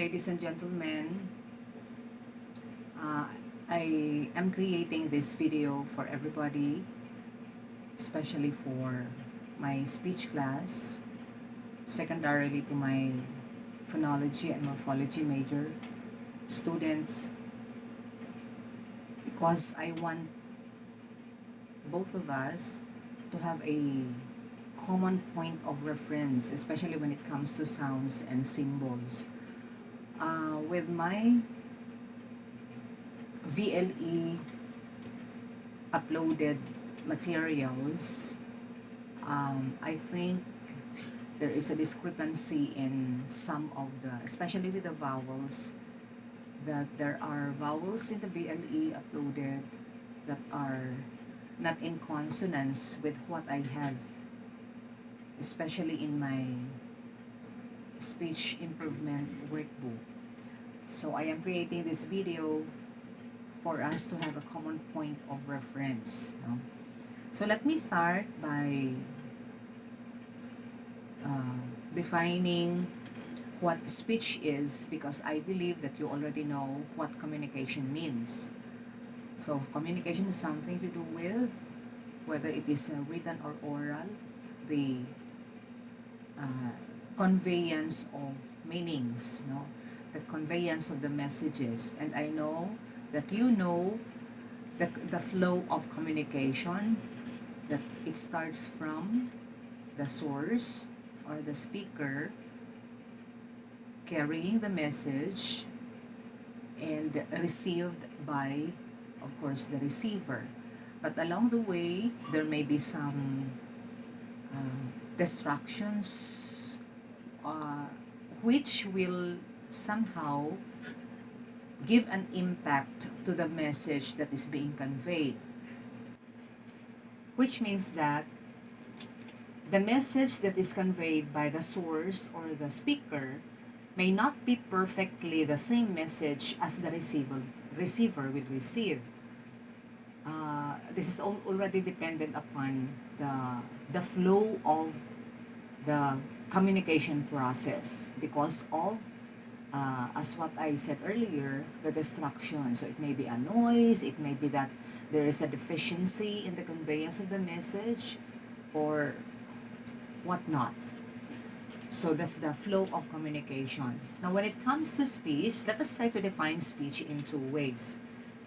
ladies and gentlemen. Uh, I am creating this video for everybody, especially for my speech class, secondarily to my phonology and morphology major students, because I want both of us to have a common point of reference, especially when it comes to sounds and symbols. With my VLE uploaded materials, I think there is a discrepancy in some of the, especially with the vowels, that there are vowels in the VLE uploaded that are not in consonance with what I have, especially in my speech improvement workbook. So I am creating this video for us to have a common point of reference. No? So let me start by defining what speech is, because I believe that you already know what communication means. So communication is something to do with whether it is written or oral, the uh, conveyance of meanings, no? The conveyance of the messages. And I know that you know the flow of communication, that it starts from the source or the speaker carrying the message and received by, of course, the receiver. But along the way, there may be some distractions, which will somehow give an impact to the message that is being conveyed. Which means that the message that is conveyed by the source or the speaker may not be perfectly the same message as the receiver will receive. This is already dependent upon the flow of the communication process, because of as what I said earlier, the distraction. So it may be a noise, it may be that there is a deficiency in the conveyance of the message, or whatnot. So that's the flow of communication. Now, when it comes to speech, let us try to define speech in two ways.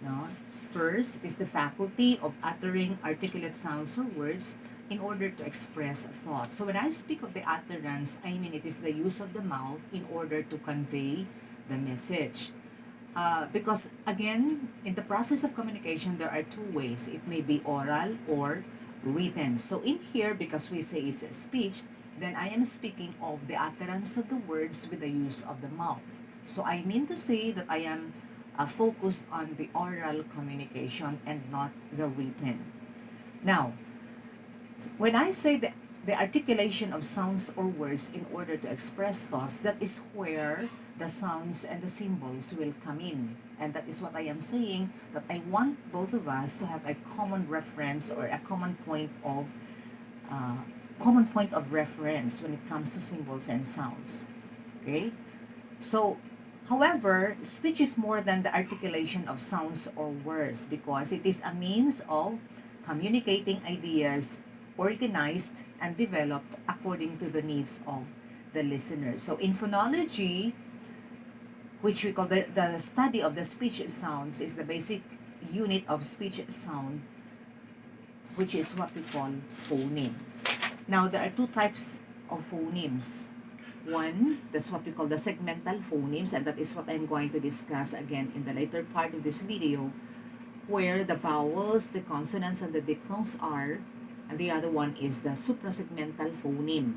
No? First, it is the faculty of uttering articulate sounds or words in order to express thought. So when I speak of the utterance, I mean it is the use of the mouth in order to convey the message. Because again, in the process of communication, there are two ways. It may be oral or written. So in here, because we say it's a speech, then I am speaking of the utterance of the words with the use of the mouth. So I mean to say that I am focused on the oral communication and not the written. Now, when I say the articulation of sounds or words in order to express thoughts, that is where the sounds and the symbols will come in. And that is what I am saying, that I want both of us to have a common reference or a uh, common point of reference when it comes to symbols and sounds. Okay? So, however, speech is more than the articulation of sounds or words, because it is a means of communicating ideas organized and developed according to the needs of the listener. So in phonology, which we call the study of the speech sounds, is the basic unit of speech sound, which is what we call phoneme. Now, there are two types of phonemes. One, that's what we call the segmental phonemes, and that is what I'm going to discuss again in the later part of this video, where the vowels, the consonants, and the diphthongs are, and the other one is the suprasegmental phoneme.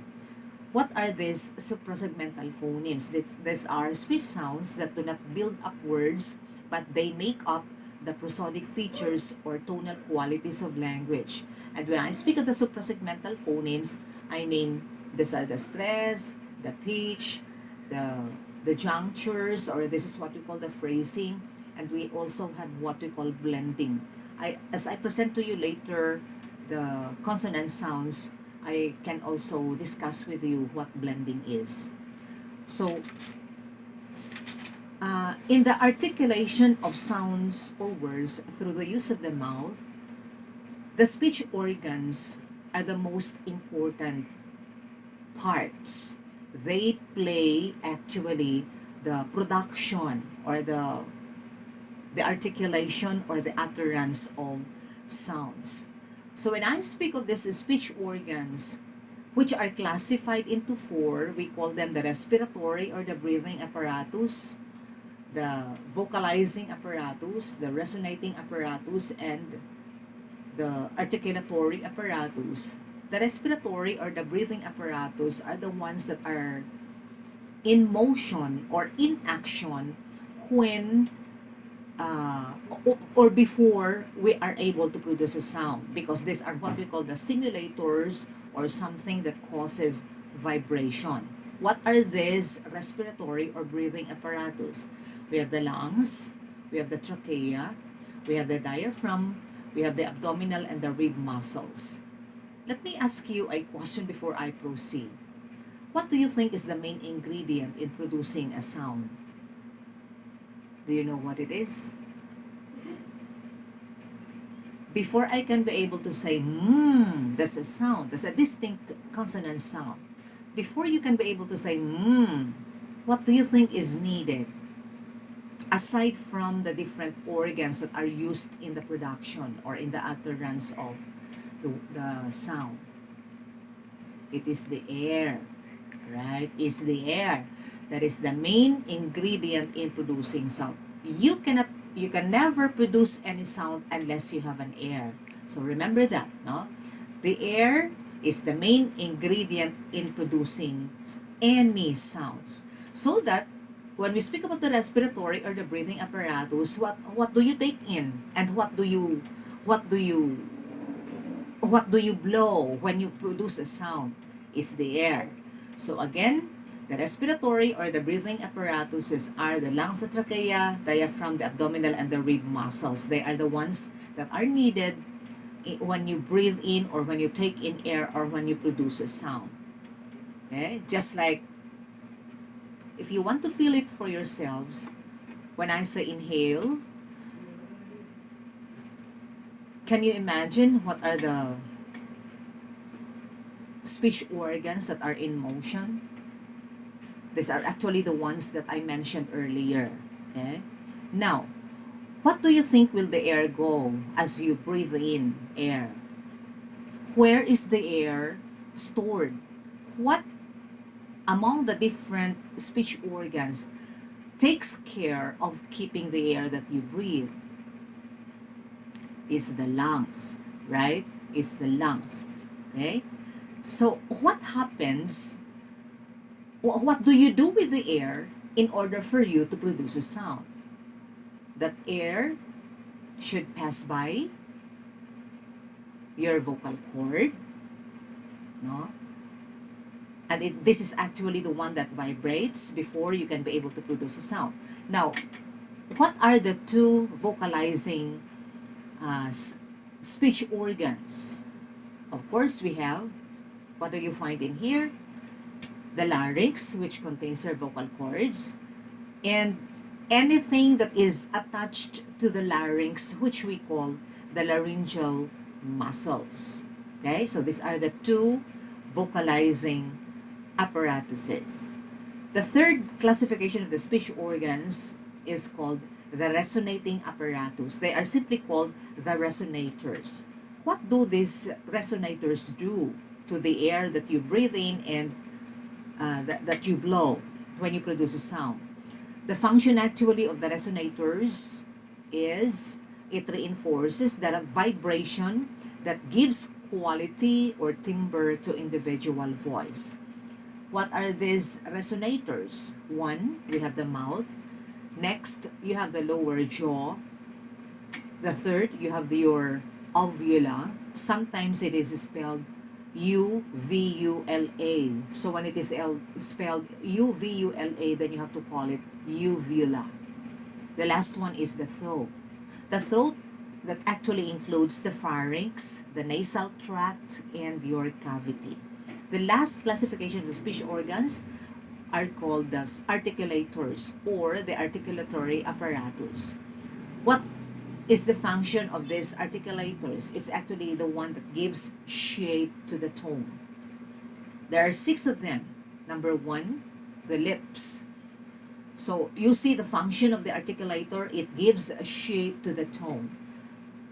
What are these suprasegmental phonemes? These are speech sounds that do not build up words, but they make up the prosodic features or tonal qualities of language. And when I speak of the suprasegmental phonemes, I mean these are the stress, the pitch, the junctures, or this is what we call the phrasing, and we also have what we call blending. As I present to you later the consonant sounds, I can also discuss with you what blending is. So, In the articulation of sounds or words through the use of the mouth, the speech organs are the most important parts. They play actually the production or the articulation or the utterance of sounds. So when I speak of these speech organs, which are classified into four, we call them the respiratory or the breathing apparatus, the vocalizing apparatus, the resonating apparatus, and the articulatory apparatus. The respiratory or the breathing apparatus are the ones that are in motion or in action when or before we are able to produce a sound, because these are what we call the stimulators or something that causes vibration. What are these respiratory or breathing apparatus? We have the lungs, we have the trachea, we have the diaphragm, we have the abdominal and the rib muscles. Let me ask you a question before I proceed. What do you think is the main ingredient in producing a sound? Do you know what it is? Before I can be able to say, that's a sound, that's a distinct consonant sound. Before you can be able to say, what do you think is needed? Aside from the different organs that are used in the production or in the utterance of the sound. It is the air, right? It's the air that is the main ingredient in producing sound. You can never produce any sound unless you have an air. So remember that, no? The air is the main ingredient in producing any sounds. So that when we speak about the respiratory or the breathing apparatus, what do you take in and what do you blow when you produce a sound? Is the air. So again, the respiratory or the breathing apparatuses are the lungs, the trachea, diaphragm, the abdominal, and the rib muscles. They are the ones that are needed when you breathe in or when you take in air or when you produce a sound. Okay? Just like if you want to feel it for yourselves, when I say inhale, can you imagine what are the speech organs that are in motion? These are actually the ones that I mentioned earlier. Okay? Now, what do you think will the air go as you breathe in air? Where is the air stored? What among the different speech organs takes care of keeping the air that you breathe? Is the lungs, right? Is the lungs. Okay? So what happens? What do you do with the air in order for you to produce a sound? That air should pass by your vocal cord, no? And this is actually the one that vibrates before you can be able to produce a sound. Now, what are the two vocalizing speech organs? Of course, we have, what do you find in here? The larynx, which contains your vocal cords, and anything that is attached to the larynx, which we call the laryngeal muscles. Okay, so these are the two vocalizing apparatuses. The third classification of the speech organs is called the resonating apparatus. They are simply called the resonators. What do these resonators do to the air that you breathe in and that you blow when you produce a sound? The function actually of the resonators is it reinforces that vibration that gives quality or timbre to individual voice. What are these resonators? One, we have the mouth. Next, you have the lower jaw. The third, you have your uvula. Sometimes it is spelled uvula. So when it is spelled uvula, then you have to call it uvula. The last one is the throat. The throat that actually includes the pharynx, the nasal tract, and your cavity. The last classification of the speech organs are called the articulators or the articulatory apparatus. What is the function of these articulators? It's actually the one that gives shape to the tone. There are 6 of them. Number 1, the lips. So you see the function of the articulator, it gives a shape to the tone.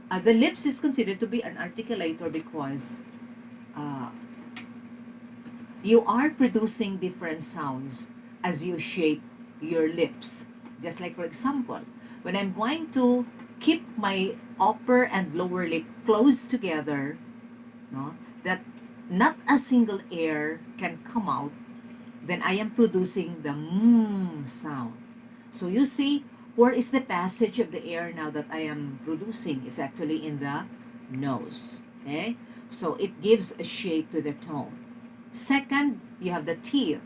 The lips is considered to be an articulator because uh, you are producing different sounds as you shape your lips. Just like, for example, when I'm going to keep my upper and lower lip close together, no, that not a single air can come out, then I am producing the sound. So you see, where is the passage of the air now that I am producing? It's actually in the nose. Okay? So it gives a shape to the tone. Second, you have the teeth.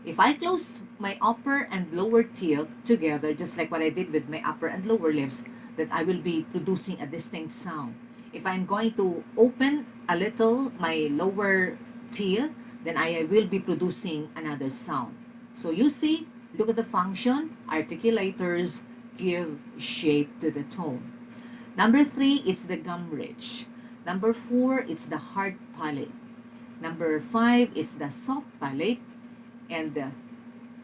If I close my upper and lower teeth together, just like what I did with my upper and lower lips, that I will be producing a distinct sound. If I'm going to open a little my lower teeth, then I will be producing another sound. So you see, look at the function. Articulators give shape to the tone. Number 3 is the gum ridge. Number 4, it's the hard palate. Number 5 is the soft palate. And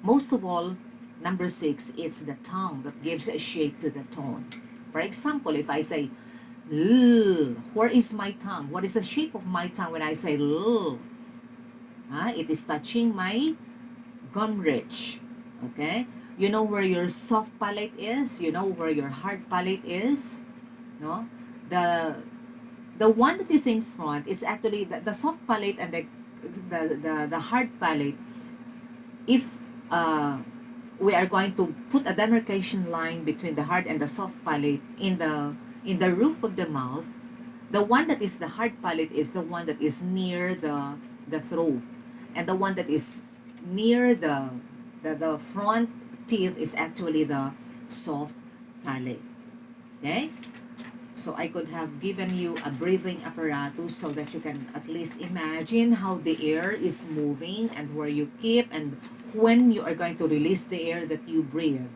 most of all, number 6, it's the tongue that gives a shape to the tone. For example, if I say, L, where is my tongue? What is the shape of my tongue when I say L? It is touching my gum ridge. Okay? You know where your soft palate is? You know where your hard palate is? No? The one that is in front is actually the soft palate and the hard palate. If we are going to put a demarcation line between the hard and the soft palate in the roof of the mouth, the one that is the hard palate is the one that is near the throat, and the one that is near the front teeth is actually the soft palate. Okay? So I could have given you a breathing apparatus so that you can at least imagine how the air is moving and where you keep and when you are going to release the air that you breathe.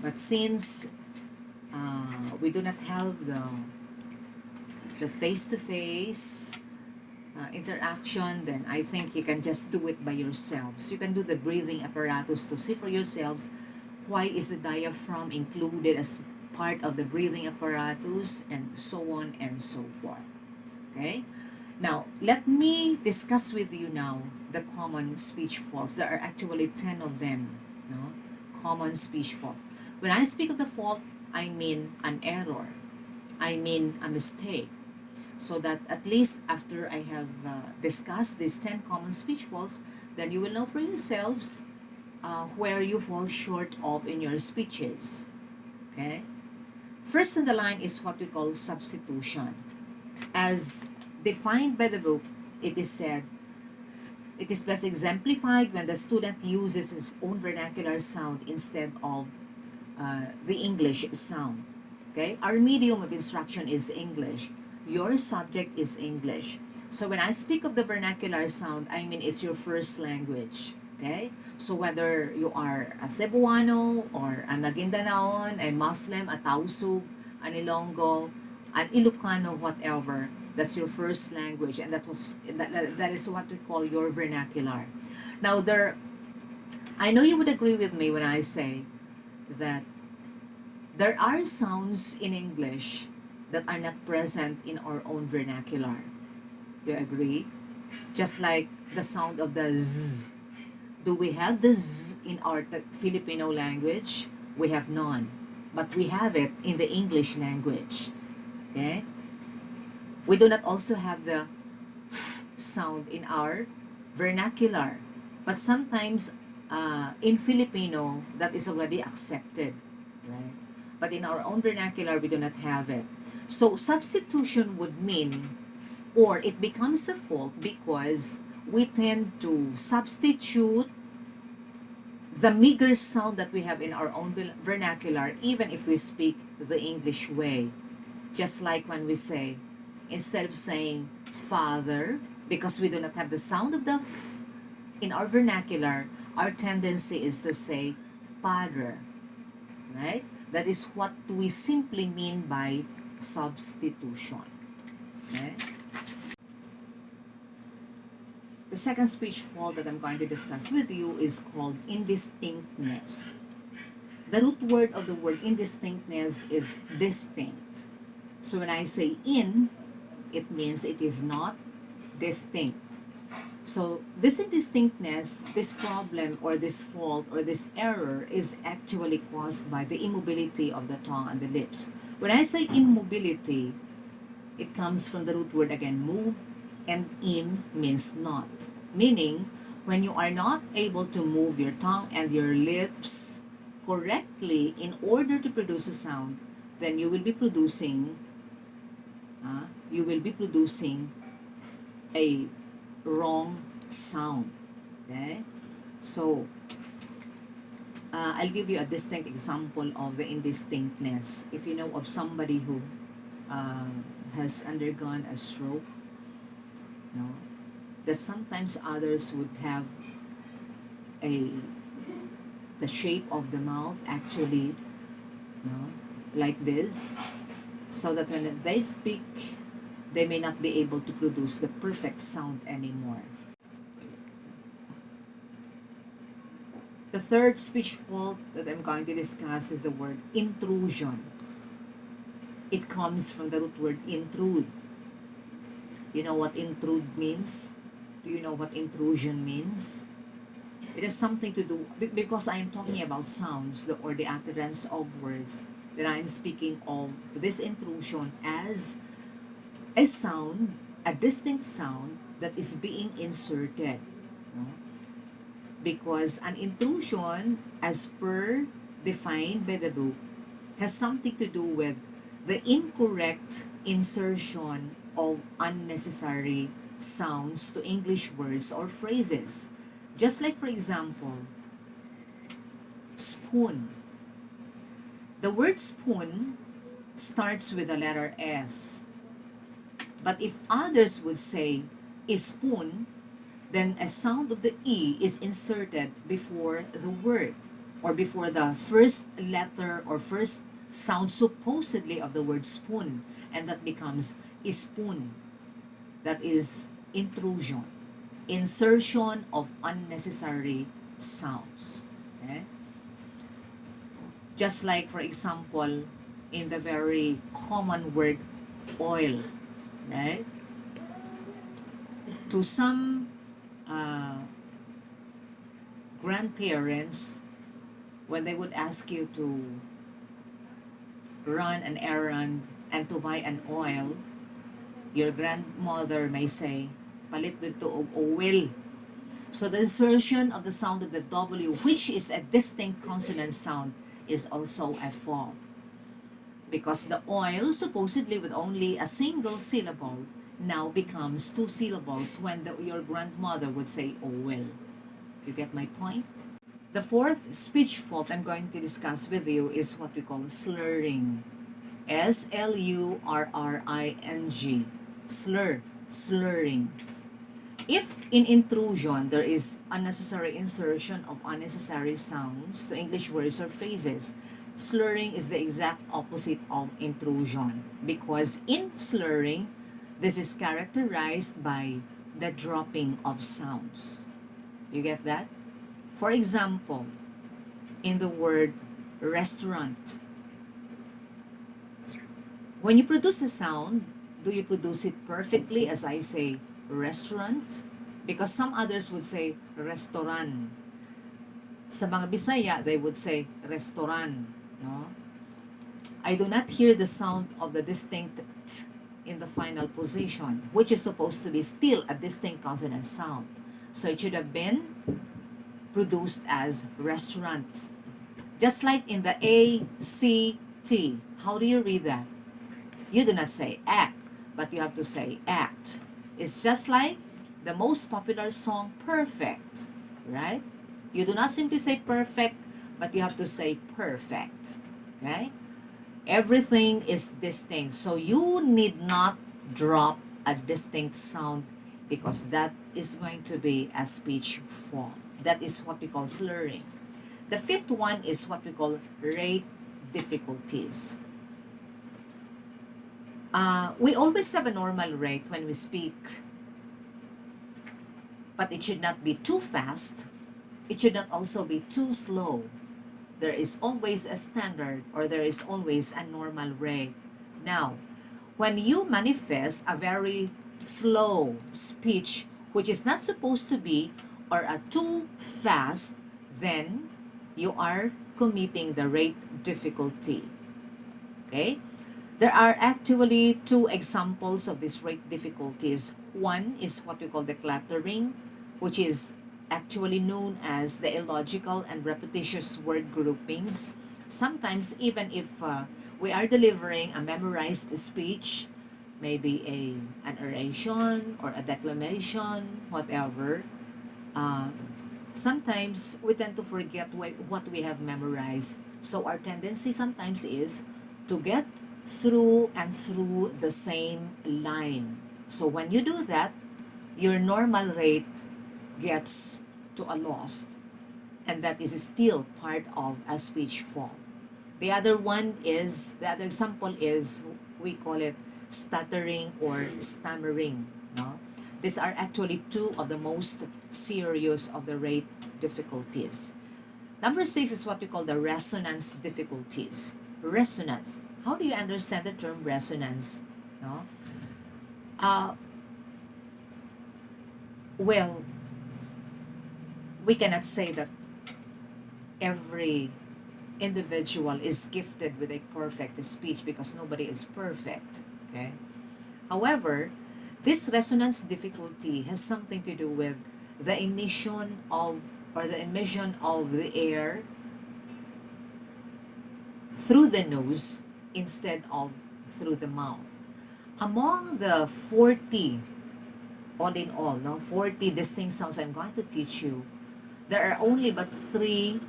But since we do not have the face-to-face interaction, then I think you can just do it by yourselves. You can do the breathing apparatus to see for yourselves why is the diaphragm included as part of the breathing apparatus, and so on and so forth. Okay? Now, let me discuss with you now the common speech faults. There are actually 10 of them. No? Common speech fault. When I speak of the fault, I mean an error. I mean a mistake. So that at least after I have discussed these 10 common speech faults, then you will know for yourselves where you fall short of in your speeches. Okay? First in the line is what we call substitution. As defined by the book, it is said, it is best exemplified when the student uses his own vernacular sound instead of the English sound. Okay? Our medium of instruction is English. Your subject is English. So when I speak of the vernacular sound, I mean it's your first language. Okay? So whether you are a Cebuano or a Maguindanaon, a Muslim, a Tausug, an Ilonggo, an Ilocano, whatever, that's your first language, and that is what we call your vernacular. Now I know you would agree with me when I say that there are sounds in English that are not present in our own vernacular. Do you agree? Just like the sound of the Z. Do we have the Z in our Filipino language? We have none. But we have it in the English language. Okay? We do not also have the F sound in our vernacular. But sometimes in Filipino, that is already accepted. Right? But in our own vernacular, we do not have it. So substitution would mean, or it becomes a fault because we tend to substitute the meager sound that we have in our own vernacular, even if we speak the English way. Just like when we say, instead of saying father, because we do not have the sound of the f, in our vernacular, our tendency is to say padre, right? That is what we simply mean by substitution. Okay? The second speech fault that I'm going to discuss with you is called indistinctness. The root word of the word indistinctness is distinct. So when I say in, it means it is not distinct. So this indistinctness, this problem or this fault or this error is actually caused by the immobility of the tongue and the lips. When I say immobility, it comes from the root word again, move, and im means not. Meaning, when you are not able to move your tongue and your lips correctly in order to produce a sound, then you will be producing a wrong sound. Okay? So, I'll give you a distinct example of the indistinctness. If you know of somebody who has undergone a stroke, no, that sometimes others would have a the shape of the mouth actually, no, like this, so that when they speak, they may not be able to produce the perfect sound anymore. The third speech fault that I'm going to discuss is the word intrusion. It comes from the root word intrude. You know what intrude means? Do you know what intrusion means? It has something to do, because I am talking about sounds or the utterance of words, that I am speaking of this intrusion as a sound, a distinct sound that is being inserted. No? Because an intrusion, as per defined by the book, has something to do with the incorrect insertion of unnecessary sounds to English words or phrases. Just like, for example, spoon. The word spoon starts with the letter S. But if others would say spoon, then a sound of the E is inserted before the word, or before the first letter or first sound supposedly of the word spoon, and that becomes spoon. That is intrusion, insertion of unnecessary sounds. Okay? Just like, for example, in the very common word oil, right? To some grandparents, when they would ask you to run an errand and to buy an oil, your grandmother may say, palit dito og oil. So the insertion of the sound of the W, which is a distinct consonant sound, is also a fault. Because the oil, supposedly with only a single syllable, now becomes two syllables when your grandmother would say, oh well. You get my point? The fourth speech fault I'm going to discuss with you is what we call slurring. S-L-U-R-R-I-N-G. Slur, slurring. If in intrusion there is unnecessary insertion of unnecessary sounds to English words or phrases, slurring is the exact opposite of intrusion. Because in slurring, this is characterized by the dropping of sounds. You get that? For example, in the word restaurant, when you produce a sound, do you produce it perfectly as I say restaurant? Because some others would say restaurant. Sa mga Bisaya, they would say restaurant. No? I do not hear the sound of the distinct t in the final position, which is supposed to be still a distinct consonant sound. So it should have been produced as restaurant. Just like in the A-C-T. How do you read that? You do not say act, but you have to say act. It's just like the most popular song, Perfect, right? You do not simply say perfect, but you have to say perfect, okay? Everything is distinct, so you need not drop a distinct sound because that is going to be a speech fault. That is what we call slurring. The fifth one is what we call rate difficulties. We always have a normal rate when we speak, but it should not be too fast. It should not also be too slow. There is always a standard, or there is always a normal rate. Now, when you manifest a very slow speech, which is not supposed to be, or a too fast, then you are committing the rate difficulty. Okay? There are actually two examples of these rate difficulties. One is what we call the cluttering, which is actually known as the illogical and repetitious word groupings. Sometimes, even if we are delivering a memorized speech, maybe an oration or a declamation, whatever, uh, sometimes we tend to forget what we have memorized. So our tendency sometimes is to get through and through the same line. So when you do that, your normal rate gets to a loss, and that is still part of a speech fault. The other example is, we call it stuttering or stammering. No? These are actually two of the most serious of the rate difficulties. Number six is what we call the resonance difficulties. Resonance. How do you understand the term resonance? No? Uh, well, we cannot say that every individual is gifted with a perfect speech, because nobody is perfect. Okay? However, this resonance difficulty has something to do with the emission of the air through the nose instead of through the mouth. Among the 40, all in all, no, 40 distinct sounds I'm going to teach you, there are only but 3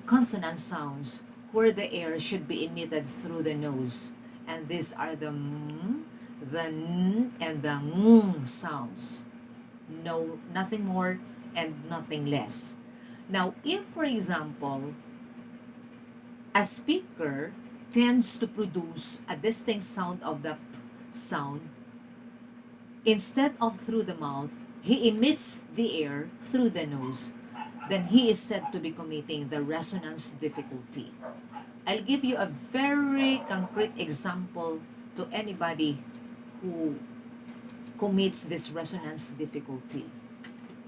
consonant sounds where the air should be emitted through the nose. And these are the m, the n, and the ng sounds. No, nothing more and nothing less. Now, if, for example, a speaker tends to produce a distinct sound of the p sound, instead of through the mouth, he emits the air through the nose, then he is said to be committing the resonance difficulty. I'll give you a very concrete example to anybody who commits this resonance difficulty.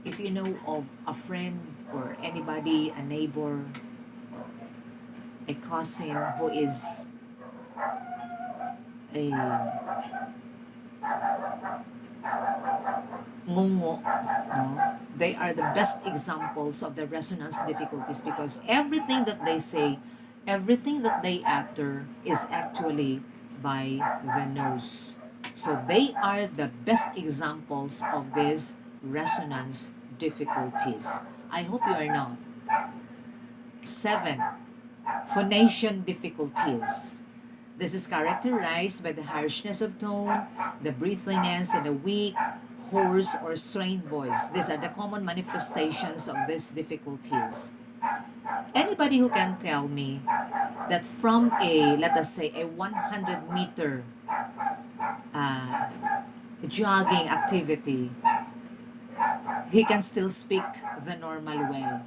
If you know of a friend or anybody, a neighbor, a cousin who is a ngungo, no? They are the best examples of the resonance difficulties, because everything that they say, everything that they utter is actually by the nose. So they are the best examples of these resonance difficulties. I hope you are not. 7. Phonation difficulties. This is characterized by the harshness of tone, the breathiness, and a weak, hoarse, or strained voice. These are the common manifestations of these difficulties. Anybody who can tell me that from let us say, a 100-meter uh, jogging activity, he can still speak the normal way.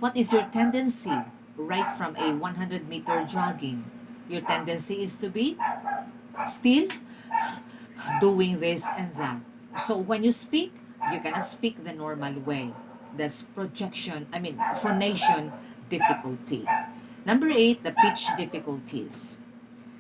What is your tendency right from a 100-meter jogging? Your tendency is to be still doing this and that. So when you speak, you cannot speak the normal way. That's phonation difficulty. Number 8, the pitch difficulties.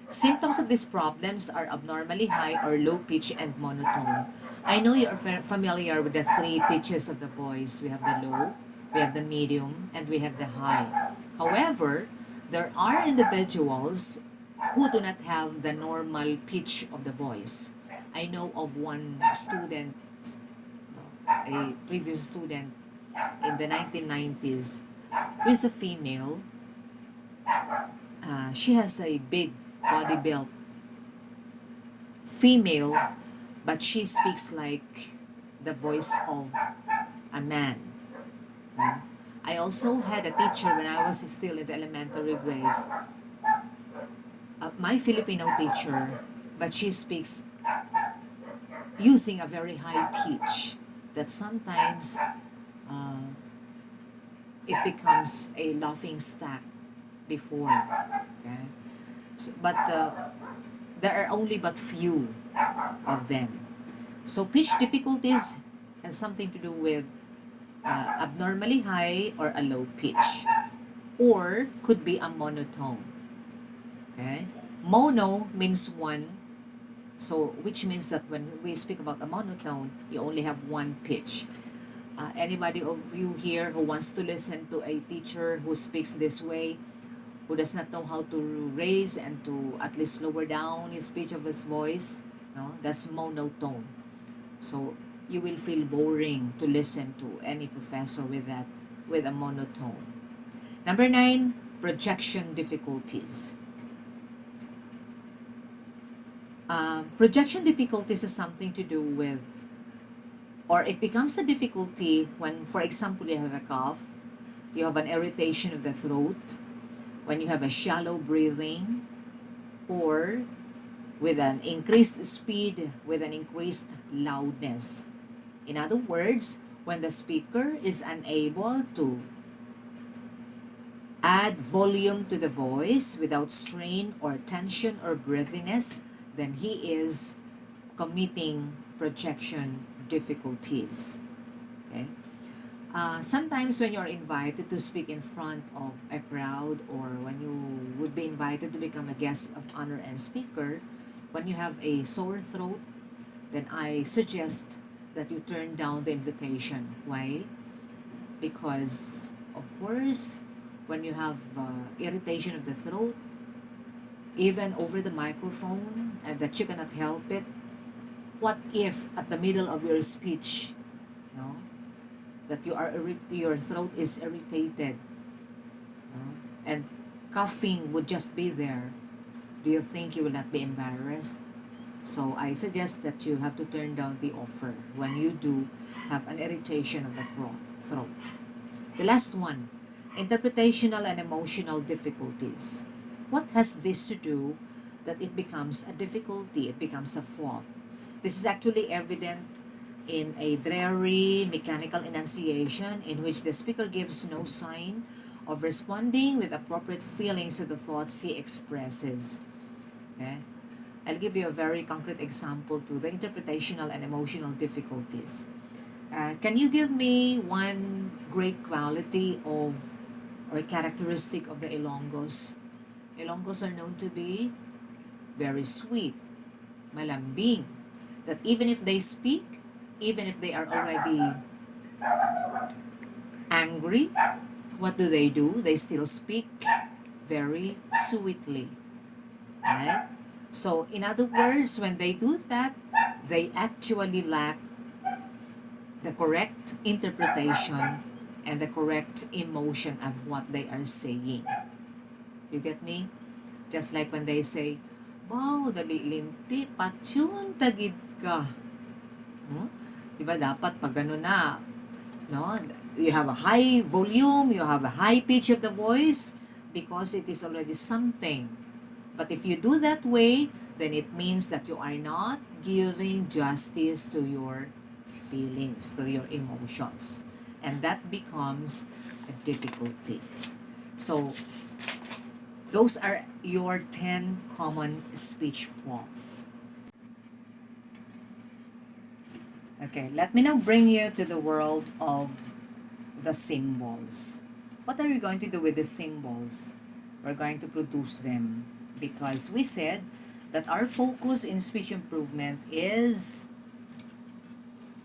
Symptoms of these problems are abnormally high or low pitch and monotone. I know you are familiar with the 3 pitches of the voice. We have the low, we have the medium, and we have the high. However, there are individuals who do not have the normal pitch of the voice. I know of one student, a previous student in the 1990s, who is a female. She has a big body built female, but she speaks like the voice of a man. No? I also had a teacher when I was still in the elementary grades, my Filipino teacher, but she speaks using a very high pitch that sometimes uh, it becomes a laughing stock before. Okay? So, but there are only but few of them. So pitch difficulties has something to do with abnormally high or a low pitch, or could be a monotone. Okay, mono means one, so which means that when we speak about a monotone, you only have one pitch. Anybody of you here who wants to listen to a teacher who speaks this way, who does not know how to raise and to at least lower down his pitch of his voice, no, that's monotone. So you will feel boring to listen to any professor with that, with a monotone. Number 9, projection difficulties. Projection difficulties has something to do with, or it becomes a difficulty when, for example, you have a cough, you have an irritation of the throat, when you have a shallow breathing, or with an increased speed, with an increased loudness. In other words, when the speaker is unable to add volume to the voice without strain or tension or breathiness, then he is committing projection difficulties. Okay? Sometimes when you're invited to speak in front of a crowd, or when you would be invited to become a guest of honor and speaker, when you have a sore throat, then I suggest that you turn down the invitation. Why? Because, of course, when you have irritation of the throat, even over the microphone, and that you cannot help it, what if at the middle of your speech, no, that your throat is irritated, no, and coughing would just be there? Do you think you will not be embarrassed? So I suggest that you have to turn down the offer when you do have an irritation of the throat. The last one, interpretational and emotional difficulties. What has this to do that it becomes a difficulty, it becomes a fault? This is actually evident in a dreary mechanical enunciation in which the speaker gives no sign of responding with appropriate feelings to the thoughts he expresses. Okay? I'll give you a very concrete example to the interpretational and emotional difficulties. Can you give me one great quality of or characteristic of the Ilonggos? Ilonggos are known to be very sweet, malambing, that even if they speak, even if they are already angry, what do? They still speak very sweetly. Right? So, in other words, when they do that, they actually lack the correct interpretation and the correct emotion of what they are saying. You get me? Just like when they say, "Wow, dali linti, patsyun, tagid ka." No? Diba dapat pag gano'n na, no? You have a high volume, you have a high pitch of the voice because it is already something. But if you do that way, then it means that you are not giving justice to your feelings, to your emotions. And that becomes a difficulty. So, those are your 10 common speech faults. Okay, let me now bring you to the world of the symbols. What are we going to do with the symbols? We're going to produce them because we said that our focus in speech improvement is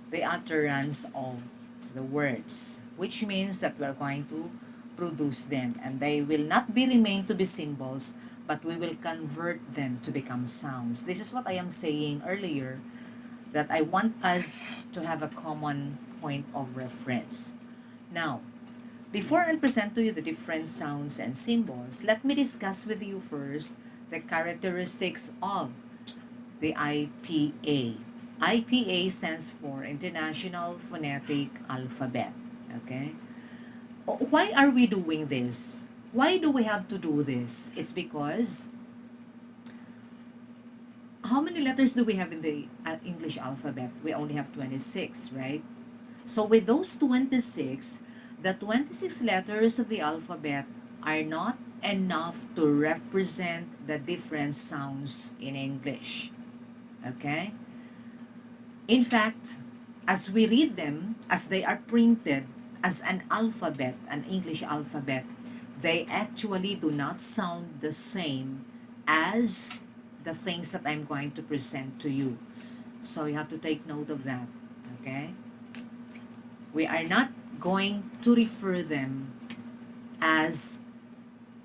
the utterance of the words, which means that we're going to produce them, and they will not be remain to be symbols, but we will convert them to become sounds. This is what I am saying earlier, that I want us to have a common point of reference. Now, before I present to you the different sounds and symbols, let me discuss with you first the characteristics of the IPA. IPA stands for International Phonetic Alphabet. Okay? Why are we doing this? Why do we have to do this? It's because how many letters do we have in the English alphabet? We only have 26, right? So with those 26, the 26 letters of the alphabet are not enough to represent the different sounds in English. Okay? In fact, as we read them, as they are printed as an alphabet, an English alphabet, they actually do not sound the same as the things that I'm going to present to you. So you have to take note of that. Okay? We are not going to refer them as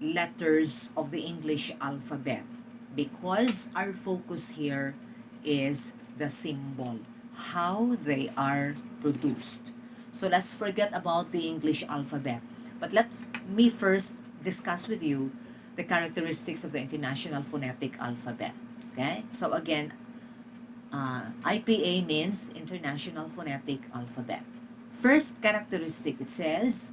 letters of the English alphabet because our focus here is the symbol, how they are produced. So let's forget about the English alphabet. But let me first discuss with you the characteristics of the International Phonetic Alphabet. Okay? So again, IPA means International Phonetic Alphabet. First characteristic, it says,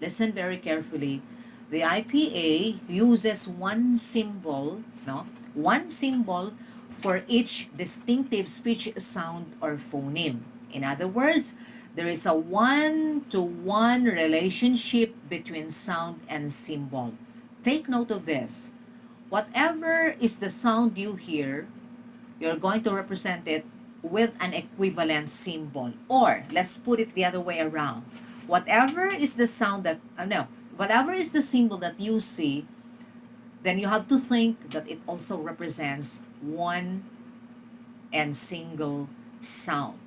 listen very carefully, the IPA uses one symbol, no? One symbol for each distinctive speech sound or phoneme. In other words, there is a one-to-one relationship between sound and symbol. Take note of this. Whatever is the sound you hear, you're going to represent it with an equivalent symbol. Or, let's put it the other way around. Whatever is the sound that, whatever is the symbol that you see, then you have to think that it also represents one and single sound.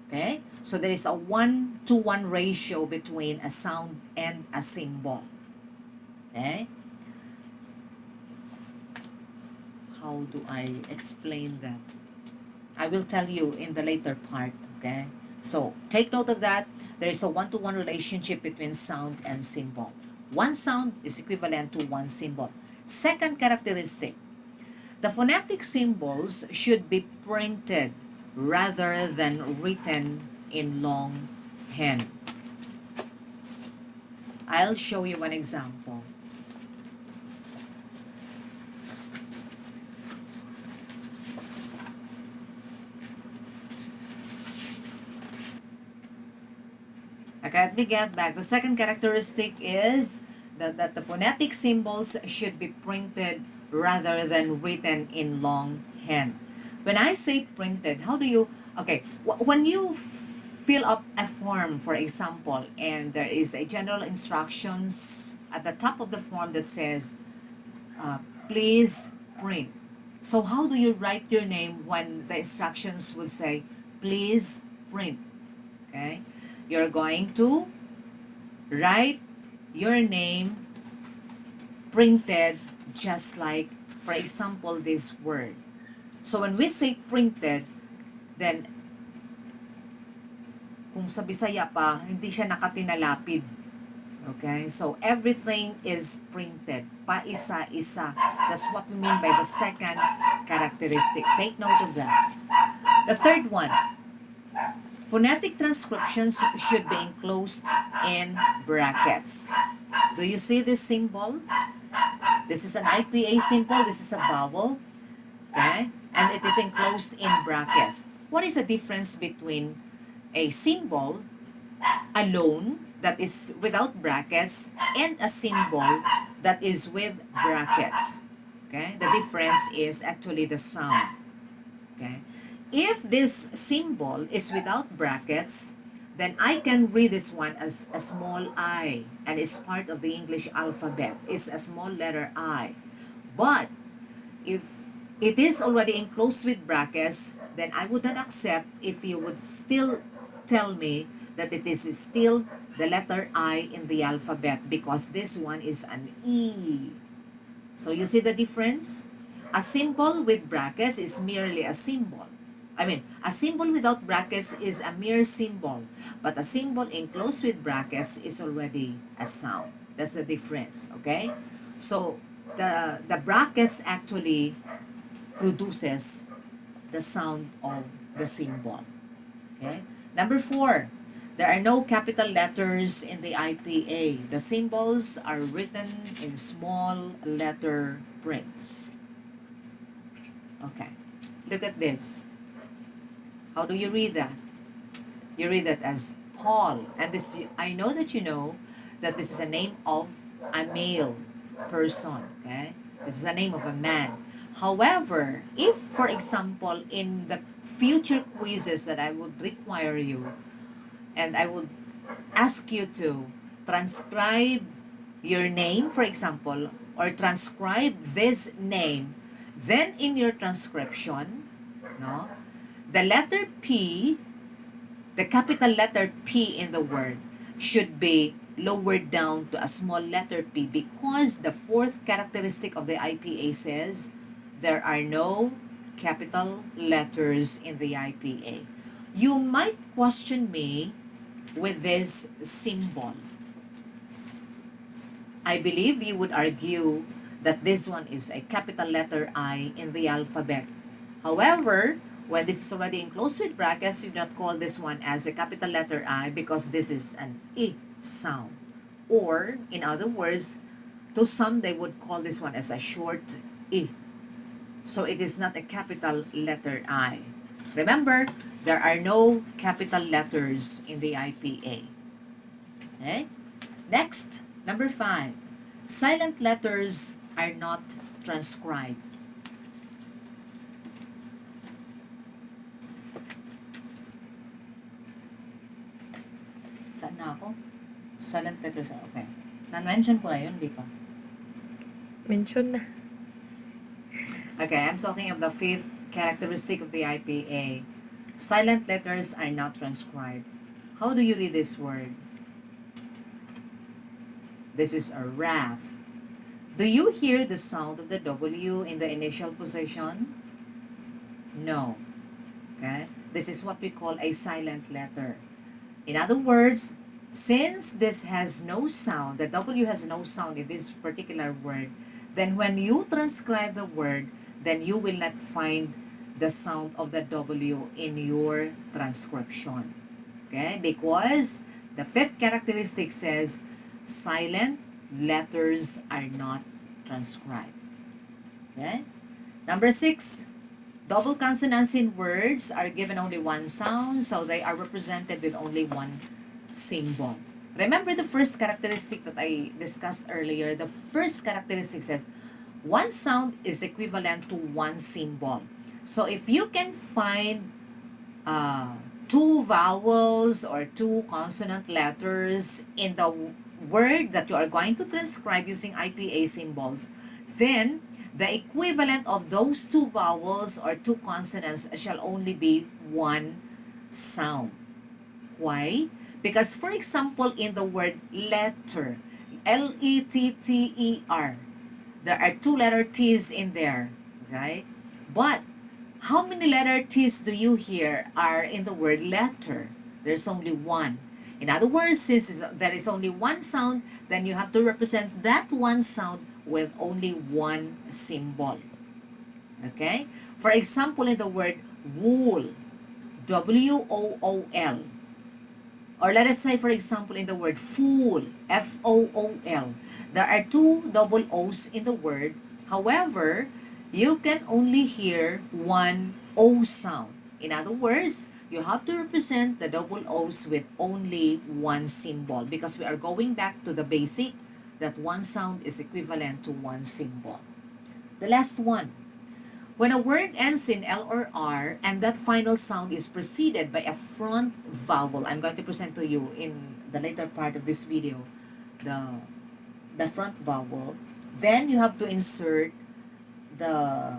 Okay? So there is a 1-to-1 ratio between a sound and a symbol. Okay? How do I explain that? I will tell you in the later part. Okay? So take note of that. There is a 1-to-1 relationship between sound and symbol. One sound is equivalent to one symbol. Second characteristic, the phonetic symbols should be printed rather than written in longhand. I'll show you one example. Okay, let me get back. The second characteristic is that the phonetic symbols should be printed rather than written in longhand. When I say printed, how do you, okay, when you fill up a form, for example, and there is a general instructions at the top of the form that says, please print. So how do you write your name when the instructions would say, please print? Okay? You're going to write your name printed just like, for example, this word. So when we say printed, then kung sa Bisaya pa, hindi siya nakatinalapid. Okay? So everything is printed. Pa-isa-isa. That's what we mean by the second characteristic. Take note of that. The third one, phonetic transcriptions should be enclosed in brackets. Do you see this symbol? This is an IPA symbol. This is a vowel. Okay? And it is enclosed in brackets. What is the difference between a symbol alone that is without brackets and a symbol that is with brackets? Okay? The difference is actually the sound. Okay? If this symbol is without brackets, then I can read this one as a small I, and it's part of the English alphabet. It's a small letter I. But if it is already enclosed with brackets, then I would not accept if you would still tell me that it is still the letter I in the alphabet, because this one is an E. So you see the difference? A symbol with brackets is merely a symbol. A symbol without brackets is a mere symbol, but a symbol enclosed with brackets is already a sound. That's the difference, okay? So the brackets actually produces the sound of the symbol. Okay? Number 4, there are no capital letters in the IPA. The symbols are written in small letter prints. Okay. Look at this. How do you read that? You read that as Paul. And this, I know that you know that this is a name of a male person. Okay? This is a name of a man. However, if, for example, in the future quizzes that I would require you, and I would ask you to transcribe your name, for example, or transcribe this name, then in your transcription, no, the letter P, the capital letter P in the word should be lowered down to a small letter p, because the fourth characteristic of the IPA says there are no capital letters in the IPA. You might question me with this symbol. I believe you would argue that this one is a capital letter I in the alphabet. However, when this is already enclosed with brackets, you do not call this one as a capital letter I, because this is an I sound. Or, in other words, to some they would call this one as a short I. So it is not a capital letter I. Remember, there are no capital letters in the IPA. Okay? Next, number 5. Silent letters are not transcribed. Saan na ako? Silent letters are okay. Na-mention ko na yun, di pa? Mention na. Okay, I'm talking of the 5th characteristic of the IPA. Silent letters are not transcribed. How do you read this word? This is a wrath. Do you hear the sound of the W in the initial position? No. Okay? This is what we call a silent letter. In other words, since this has no sound, the W has no sound in this particular word, then when you transcribe the word, then you will not find the sound of the W in your transcription. Okay? Because the 5th characteristic says silent letters are not transcribed. Okay? Number 6, double consonants in words are given only one sound, so they are represented with only one symbol. Remember the first characteristic that I discussed earlier? The first characteristic says one sound is equivalent to one symbol. So if you can find 2 vowels or 2 consonant letters in the word that you are going to transcribe using IPA symbols, then the equivalent of those 2 vowels or 2 consonants shall only be one sound. Why? Because, for example, in the word letter, L-E-T-T-E-R, there are 2 letter T's in there, right? But how many letter T's do you hear are in the word letter? There's only one. In other words, since there is only one sound, then you have to represent that one sound with only one symbol. Okay? For example, in the word wool, W-O-O-L. Or let us say, for example, in the word fool, F-O-O-L. There are 2 double O's in the word. However, you can only hear one O sound. In other words, you have to represent the double O's with only one symbol, because we are going back to the basic that one sound is equivalent to one symbol. The last one. When a word ends in L or R and that final sound is preceded by a front vowel, I'm going to present to you in the later part of this video the front vowel, then you have to insert the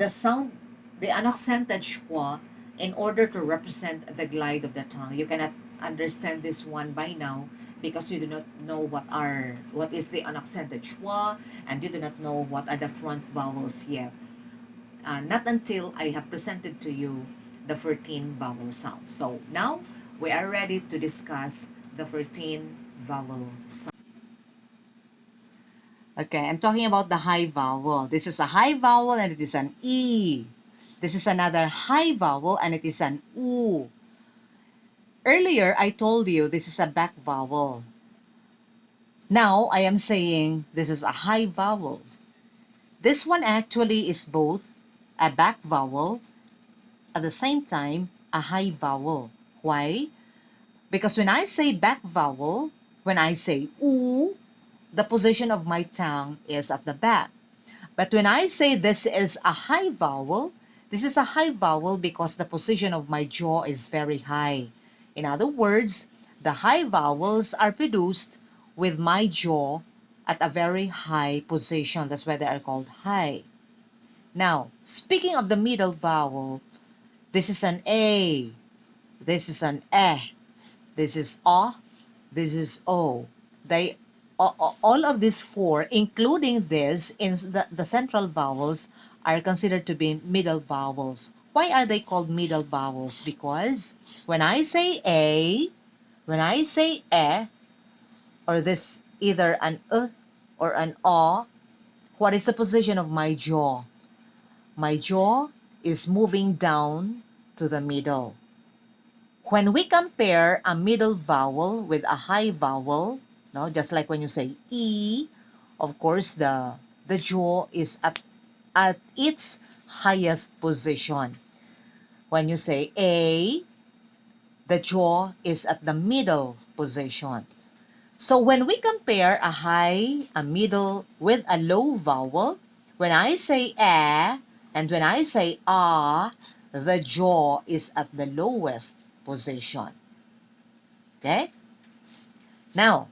sound, the unaccented schwa, in order to represent the glide of the tongue. You cannot understand this one by now because you do not know what is the unaccented schwa, and you do not know what are the front vowels yet. Not until I have presented to you the 14 vowel sounds. So now we are ready to discuss the 14 vowel sounds. Okay, I'm talking about the high vowel. This is a high vowel and it is an E. This is another high vowel and it is an oo. Earlier, I told you this is a back vowel. Now, I am saying this is a high vowel. This one actually is both a back vowel, at the same time, a high vowel. Why? Because when I say back vowel, when I say oo, the position of my tongue is at the back. But when I say this is a high vowel, this is a high vowel because the position of my jaw is very high. In other words, the high vowels are produced with my jaw at a very high position. That's why they are called high. Now, speaking of the middle vowel, this is an A, this is an E, this is O, this is O. They all of these four, including this in the central vowels, are considered to be middle vowels. Why are they called middle vowels? Because when I say A, when I say E, or this either an or an O, what is the position of my jaw? My jaw is moving down to the middle. When we compare a middle vowel with a high vowel, no, just like when you say E, of course the jaw is at its highest position. When you say A, the jaw is at the middle position. So when we compare a high, a middle with a low vowel, when I say A and when I say ah, the jaw is at the lowest position. Okay? Now,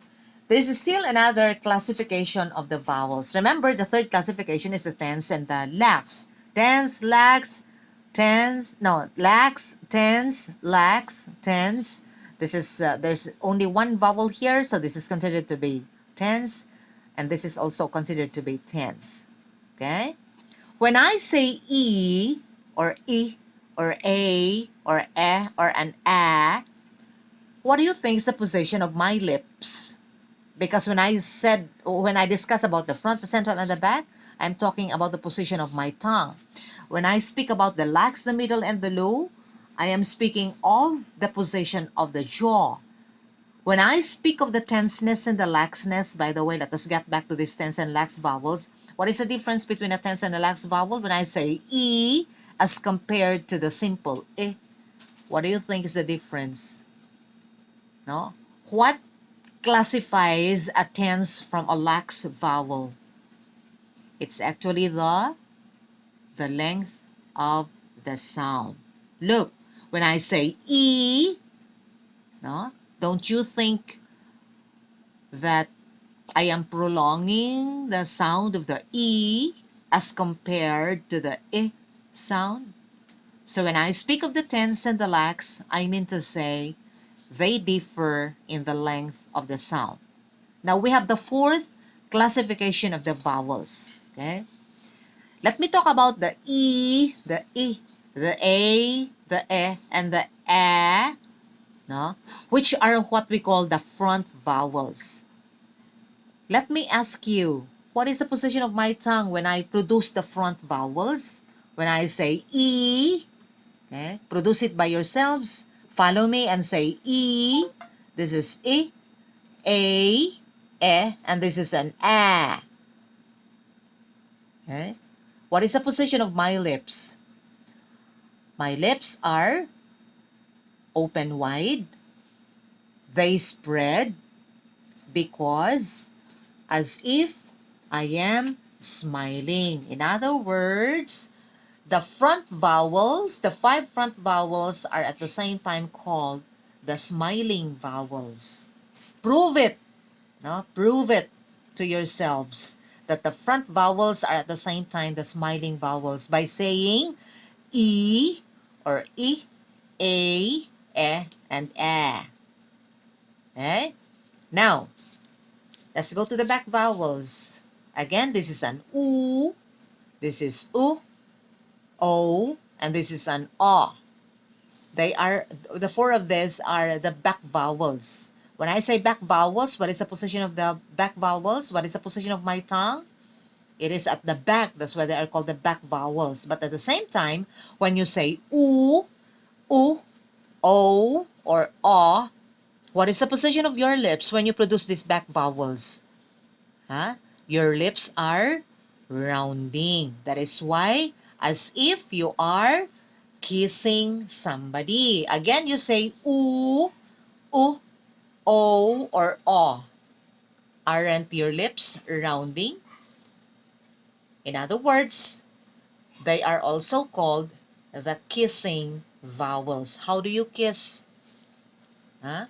there's still another classification of the vowels. Remember, the third classification is the tense and the lax. Tense, lax, tense, no, lax, tense, lax, tense. This is, there's only one vowel here, so this is considered to be tense, and this is also considered to be tense. Okay? When I say E, or I, or A, or E, or an A, what do you think is the position of my lips? Because when I discuss about the front, the central, and the back, I'm talking about the position of my tongue. When I speak about the lax, the middle, and the low, I am speaking of the position of the jaw. When I speak of the tenseness and the laxness, by the way, let us get back to these tense and lax vowels. What is the difference between a tense and a lax vowel? When I say E as compared to the simple E, what do you think is the difference? No? What classifies a tense from a lax vowel? It's actually the length of the sound. Look, when I say E, no, don't you think that I am prolonging the sound of the E as compared to the I sound? So when I speak of the tense and the lax, I mean to say they differ in the length of the sound. Now we have the fourth classification of the vowels. Okay? Let me talk about the E, the I, the A, the E, and the A, no? Which are what we call the front vowels. Let me ask you, what is the position of my tongue when I produce the front vowels? When I say E, okay, produce it by yourselves. Follow me and say E. This is I, A, E, and this is an A. Okay? What is the position of my lips? My lips are open wide. They spread because as if I am smiling. In other words, the front vowels, the 5 front vowels are at the same time called the smiling vowels. Prove it. No? Prove it to yourselves that the front vowels are at the same time the smiling vowels by saying E or I, A, E, and A. Okay? Now, let's go to the back vowels. Again, this is an U, this is U, O, and this is an O. They are, the 4 of these are the back vowels. When I say back vowels, what is the position of the back vowels? What is the position of my tongue? It is at the back. That's why they are called the back vowels. But at the same time, when you say oo, oo, o, or o, what is the position of your lips when you produce these back vowels? Huh? Your lips are rounding. That is why, as if you are kissing somebody. Again, you say oo, o, or o. Aren't your lips rounding? In other words, they are also called the kissing vowels. How do you kiss? Huh?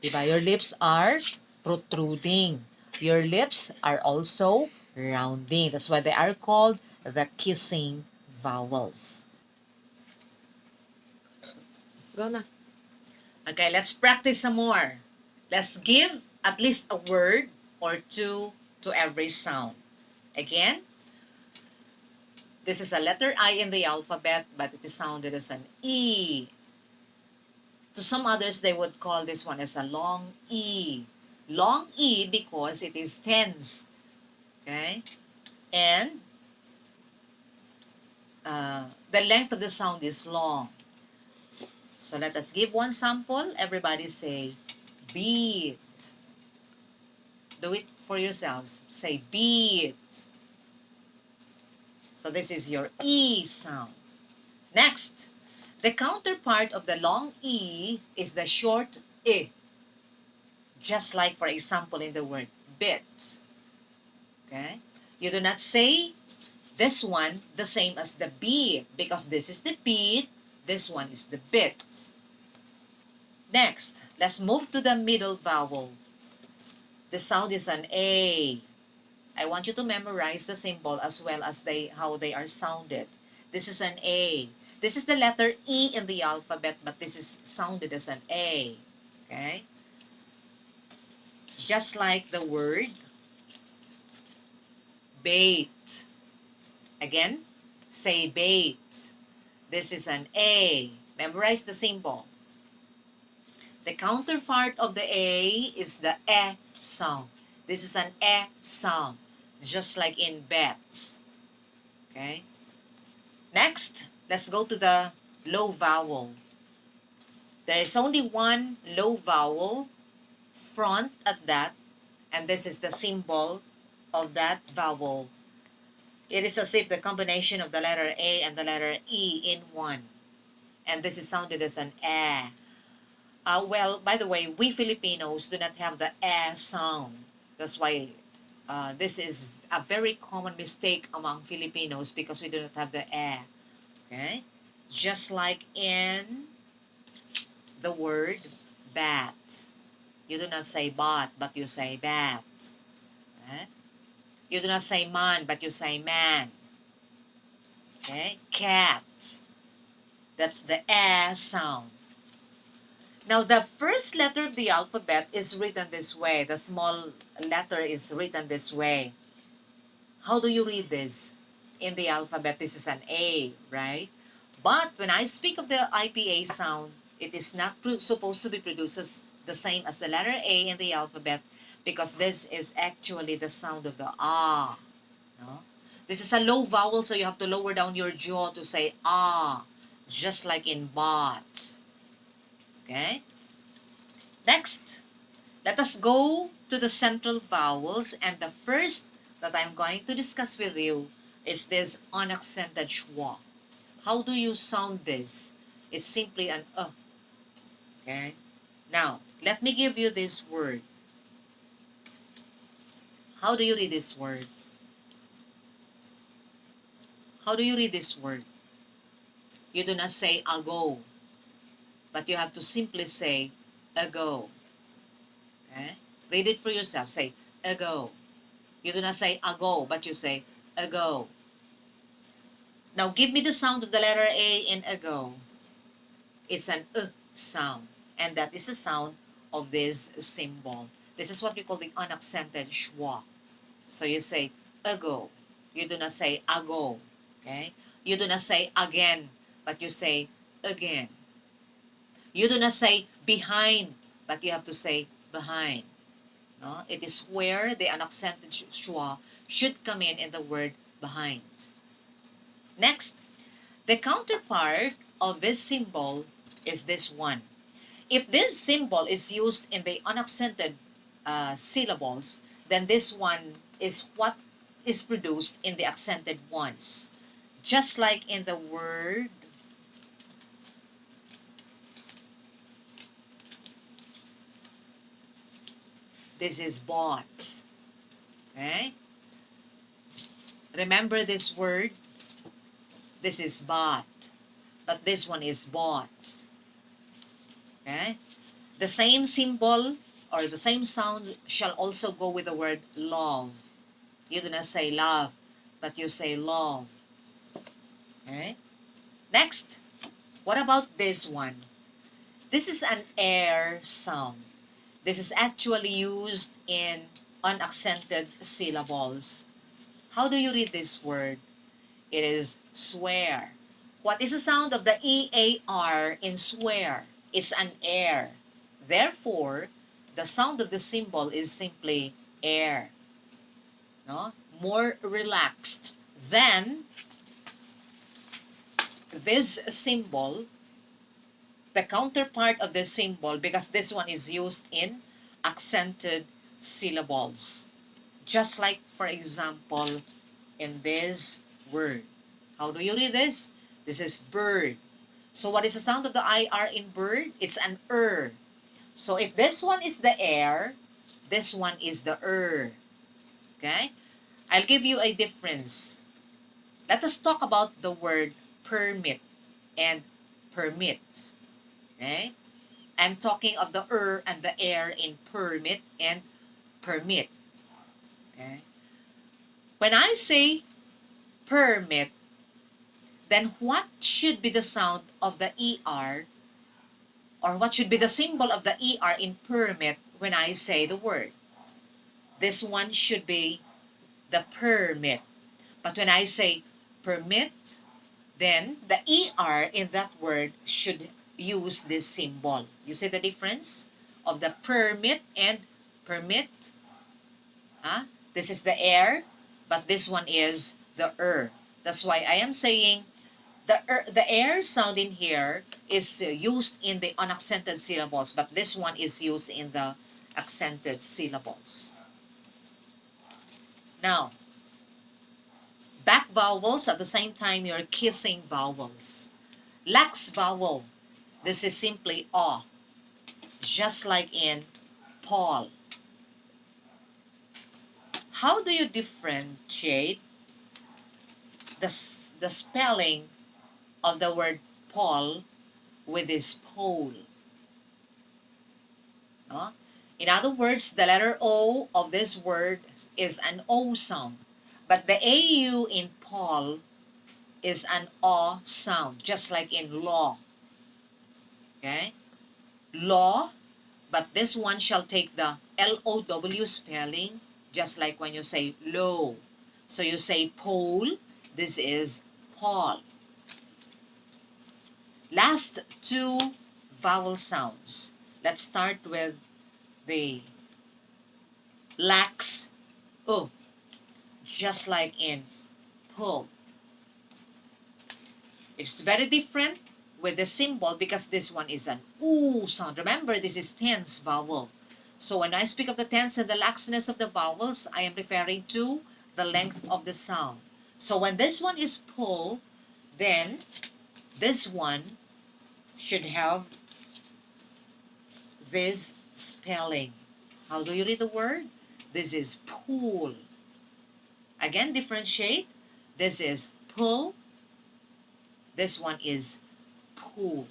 Diba? Your lips are protruding. Your lips are also rounding. That's why they are called the kissing vowels. Go na. Okay, let's practice some more. Let's give at least a word or two to every sound. Again, this is a letter I in the alphabet, but it is sounded as an E. To some others, they would call this one as a long E. Long E because it is tense. Okay? And the length of the sound is long. So let us give one sample. Everybody say beat. Do it for yourselves. Say beat. So this is your E sound. Next, the counterpart of the long E is the short I. Just like, for example, in the word bit. Okay? You do not say this one the same as the beat because this is the beat, this one is the bit. Next, let's move to the middle vowel. The sound is an A. I want you to memorize the symbol as well as how they are sounded. This is an A. This is the letter E in the alphabet, but this is sounded as an A. Okay? Just like the word bait. Again, say bait. This is an A. Memorize the symbol. The counterpart of the A is the E sound. This is an E sound, just like in bets. Okay? Next, let's go to the low vowel. There is only one low vowel front at that, and this is the symbol of that vowel. It is as if the combination of the letter A and the letter E in one. And this is sounded as an eh. Well, by the way, we Filipinos do not have the eh sound. That's why this is a very common mistake among Filipinos because we do not have the eh. Okay? Just like in the word bat. You do not say bat, but you say bat. Okay? You do not say man, but you say man. Okay? Cat. That's the eh sound. Now, the first letter of the alphabet is written this way. The small letter is written this way. How do you read this? In the alphabet, this is an A, right? But when I speak of the IPA sound, it is not supposed to be produced as the same as the letter A in the alphabet because this is actually the sound of the ah. No? This is a low vowel, so you have to lower down your jaw to say ah, just like in bot. Okay? Next, let us go to the central vowels, and the first that I'm going to discuss with you is this unaccented schwa. How do you sound this? It's simply an okay? Now, let me give you this word. How do you read this word? How do you read this word? You do not say ago, but you have to simply say ago. Okay? Read it for yourself. Say ago. You do not say ago, but you say ago. Now give me the sound of the letter A in ago. It's an sound. And that is the sound of this symbol. This is what we call the unaccented schwa. So you say ago. You do not say ago. Okay? You do not say again, but you say again. You do not say behind, but you have to say behind. No? It is where the unaccented schwa should come in the word behind. Next, the counterpart of this symbol is this one. If this symbol is used in the unaccented syllables, then this one is what is produced in the accented ones. Just like in the word this is bought. Okay? Remember this word? This is bought. But this one is bought. Okay? The same symbol or the same sound shall also go with the word love. You do not say love, but you say love. Okay? Next, what about this one? This is an air sound. This is actually used in unaccented syllables. How do you read this word? It is swear. What is the sound of the EAR in swear? It's an air. Therefore, the sound of the symbol is simply air. No? More relaxed than this symbol, the counterpart of this symbol, because this one is used in accented syllables. Just like, for example, in this word. How do you read this? This is bird. So what is the sound of the IR in bird? It's an So if this one is the air, this one is the Okay? I'll give you a difference. Let us talk about the word permit and permit. Okay? I'm talking of the and the air in permit and permit. Okay? When I say permit, then what should be the sound of the ER, or what should be the symbol of the ER in permit when I say the word? This one should be the permit. But when I say permit, then the ER in that word should use this symbol. You see the difference of the permit and permit? Huh? This is the air, but this one is the That's why I am saying the air sound in here is used in the unaccented syllables, but this one is used in the accented syllables. Now, back vowels at the same time you're kissing vowels. Lax vowel, this is simply O, just like in Paul. How do you differentiate the spelling of the word Paul with this pole? No? In other words, the letter O of this word is an O sound, but the AU in Paul is an O sound, just like in law. Okay? Law, but this one shall take the LOW spelling, just like when you say low. So you say pole, this is Paul. Last two vowel sounds. Let's start with the lax O, just like in pull. It's very different with the symbol because this one is an oo sound. Remember, this is tense vowel. So when I speak of the tense and the laxness of the vowels, I am referring to the length of the sound. So when this one is pull, then this one should have this spelling. How do you read the word? This is pool. Again, differentiate. This is pull. This one is pool.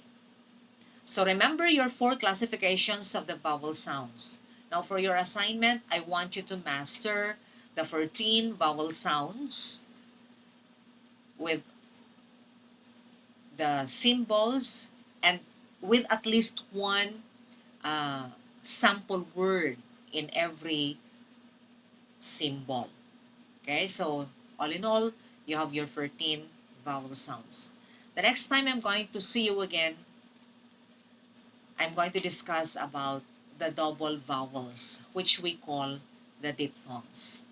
So remember your 4 classifications of the vowel sounds. Now for your assignment, I want you to master the 14 vowel sounds with the symbols and with at least one sample word in every symbol. Okay, so all in all, you have your 14 vowel sounds. The next time I'm going to see you again, I'm going to discuss about the double vowels, which we call the diphthongs.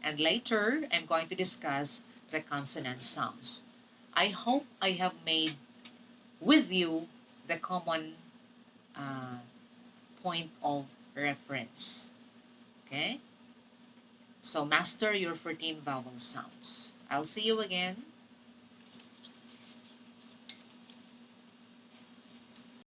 And later, I'm going to discuss the consonant sounds. I hope I have made with you the common uh, point of reference. Okay? So master your 14 vowel sounds. I'll see you again